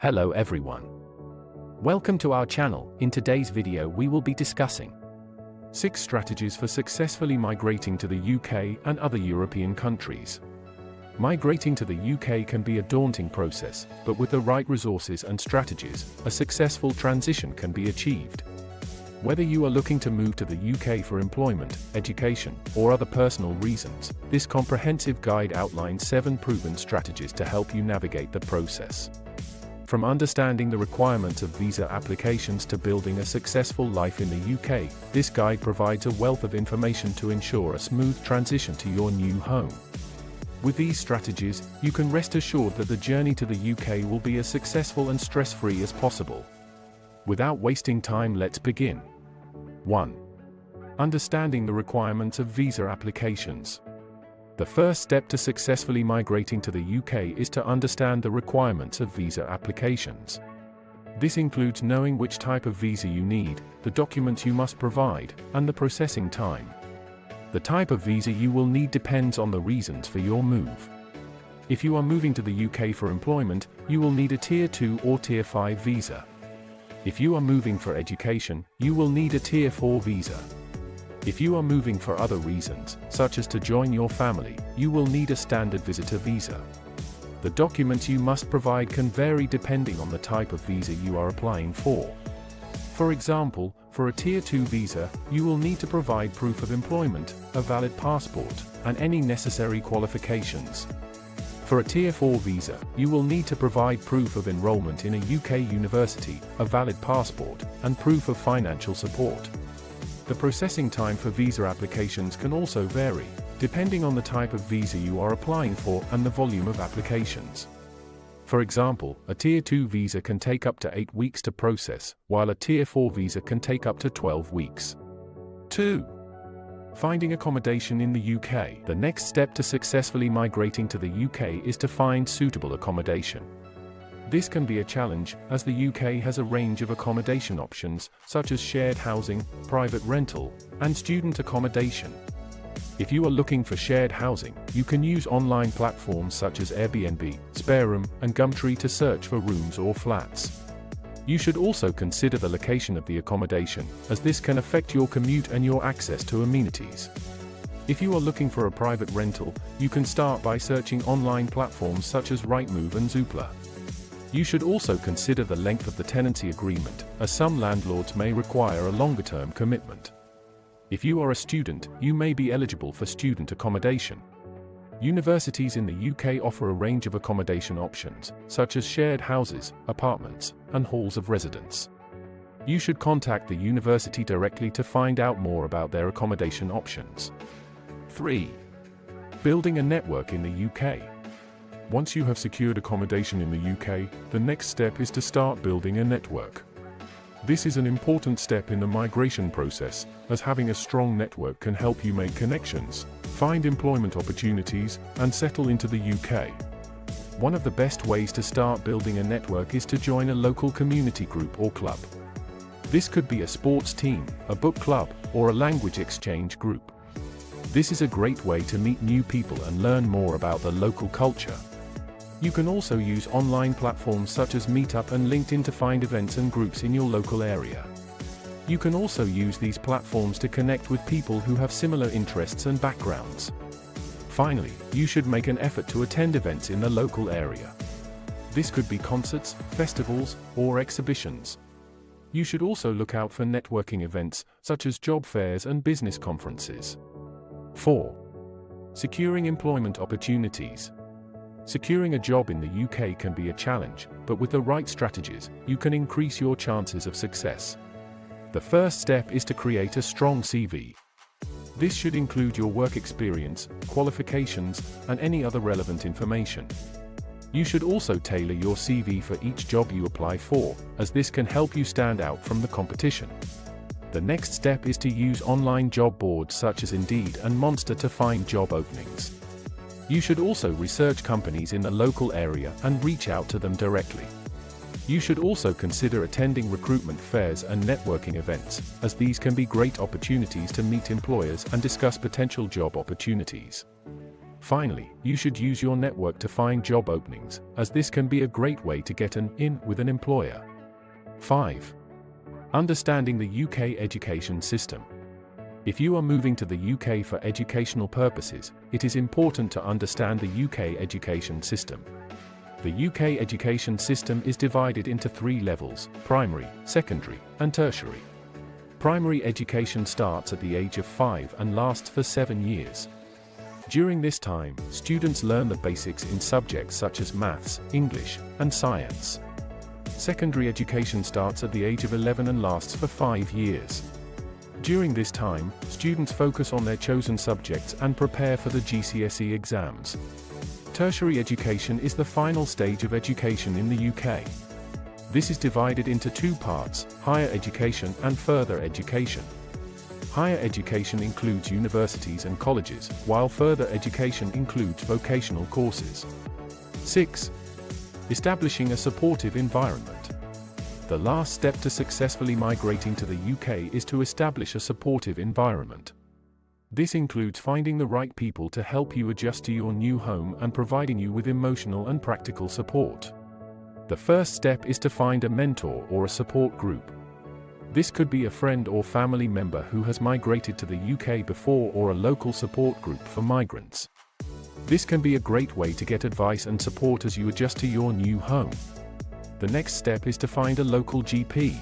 Hello everyone. Welcome to our channel. In today's video we will be discussing 6 strategies for successfully migrating to the UK and other European countries. Migrating to the UK can be a daunting process, but with the right resources and strategies, a successful transition can be achieved. Whether you are looking to move to the UK for employment, education, or other personal reasons, this comprehensive guide outlines 7 proven strategies to help you navigate the process. From understanding the requirements of visa applications to building a successful life in the UK, this guide provides a wealth of information to ensure a smooth transition to your new home. With these strategies, you can rest assured that the journey to the UK will be as successful and stress-free as possible. Without wasting time, let's begin. 1. Understanding the requirements of visa applications. The first step to successfully migrating to the UK is to understand the requirements of visa applications. This includes knowing which type of visa you need, the documents you must provide, and the processing time. The type of visa you will need depends on the reasons for your move. If you are moving to the UK for employment, you will need a Tier 2 or Tier 5 visa. If you are moving for education, you will need a Tier 4 visa. If you are moving for other reasons, such as to join your family, you will need a standard visitor visa. The documents you must provide can vary depending on the type of visa you are applying for. For example, for a Tier 2 visa, you will need to provide proof of employment, a valid passport, and any necessary qualifications. For a Tier 4 visa, you will need to provide proof of enrollment in a UK university, a valid passport, and proof of financial support. The processing time for visa applications can also vary, depending on the type of visa you are applying for and the volume of applications. For example, a Tier 2 visa can take up to 8 weeks to process, while a Tier 4 visa can take up to 12 weeks. 2. Finding accommodation in the UK. The next step to successfully migrating to the UK is to find suitable accommodation. This can be a challenge, as the UK has a range of accommodation options, such as shared housing, private rental, and student accommodation. If you are looking for shared housing, you can use online platforms such as Airbnb, SpareRoom, and Gumtree to search for rooms or flats. You should also consider the location of the accommodation, as this can affect your commute and your access to amenities. If you are looking for a private rental, you can start by searching online platforms such as Rightmove and Zoopla. You should also consider the length of the tenancy agreement, as some landlords may require a longer-term commitment. If you are a student, you may be eligible for student accommodation. Universities in the UK offer a range of accommodation options, such as shared houses, apartments, and halls of residence. You should contact the university directly to find out more about their accommodation options. 3. Building a network in the UK. Once you have secured accommodation in the UK, the next step is to start building a network. This is an important step in the migration process, as having a strong network can help you make connections, find employment opportunities, and settle into the UK. One of the best ways to start building a network is to join a local community group or club. This could be a sports team, a book club, or a language exchange group. This is a great way to meet new people and learn more about the local culture. You can also use online platforms such as Meetup and LinkedIn to find events and groups in your local area. You can also use these platforms to connect with people who have similar interests and backgrounds. Finally, you should make an effort to attend events in the local area. This could be concerts, festivals, or exhibitions. You should also look out for networking events, such as job fairs and business conferences. 4. Securing employment opportunities. Securing a job in the UK can be a challenge, but with the right strategies, you can increase your chances of success. The first step is to create a strong CV. This should include your work experience, qualifications, and any other relevant information. You should also tailor your CV for each job you apply for, as this can help you stand out from the competition. The next step is to use online job boards such as Indeed and Monster to find job openings. You should also research companies in the local area and reach out to them directly. You should also consider attending recruitment fairs and networking events, as these can be great opportunities to meet employers and discuss potential job opportunities. Finally, you should use your network to find job openings, as this can be a great way to get an in with an employer. 5. Understanding the UK education system. If you are moving to the UK for educational purposes, it is important to understand the UK education system. The UK education system is divided into 3 levels: primary, secondary, and tertiary. Primary education starts at the age of 5 and lasts for 7 years. During this time, students learn the basics in subjects such as maths, English, and science. Secondary education starts at the age of 11 and lasts for 5 years. During this time, students focus on their chosen subjects and prepare for the GCSE exams. Tertiary education is the final stage of education in the UK. This is divided into 2 parts: higher education and further education. Higher education includes universities and colleges, while further education includes vocational courses. 6. Establishing a supportive environment. The last step to successfully migrating to the UK is to establish a supportive environment. This includes finding the right people to help you adjust to your new home and providing you with emotional and practical support. The first step is to find a mentor or a support group. This could be a friend or family member who has migrated to the UK before, or a local support group for migrants. This can be a great way to get advice and support as you adjust to your new home. The next step is to find a local GP.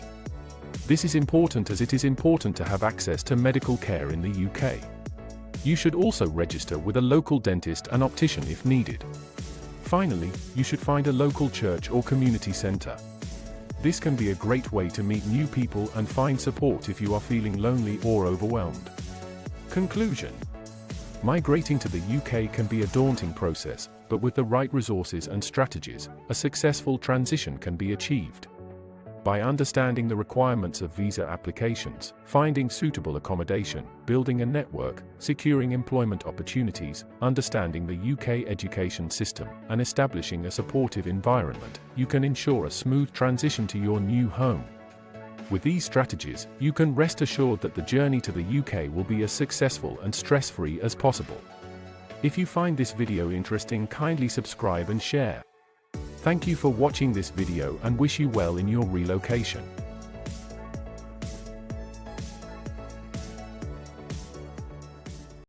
This is important as it is important to have access to medical care in the UK. You should also register with a local dentist and optician if needed. Finally, you should find a local church or community centre. This can be a great way to meet new people and find support if you are feeling lonely or overwhelmed. Conclusion: migrating to the UK can be a daunting process, but with the right resources and strategies, a successful transition can be achieved. By understanding the requirements of visa applications, finding suitable accommodation, building a network, securing employment opportunities, understanding the UK education system, and establishing a supportive environment, you can ensure a smooth transition to your new home. With these strategies, you can rest assured that the journey to the UK will be as successful and stress-free as possible. If you find this video interesting, kindly subscribe and share. Thank you for watching this video and wish you well in your relocation.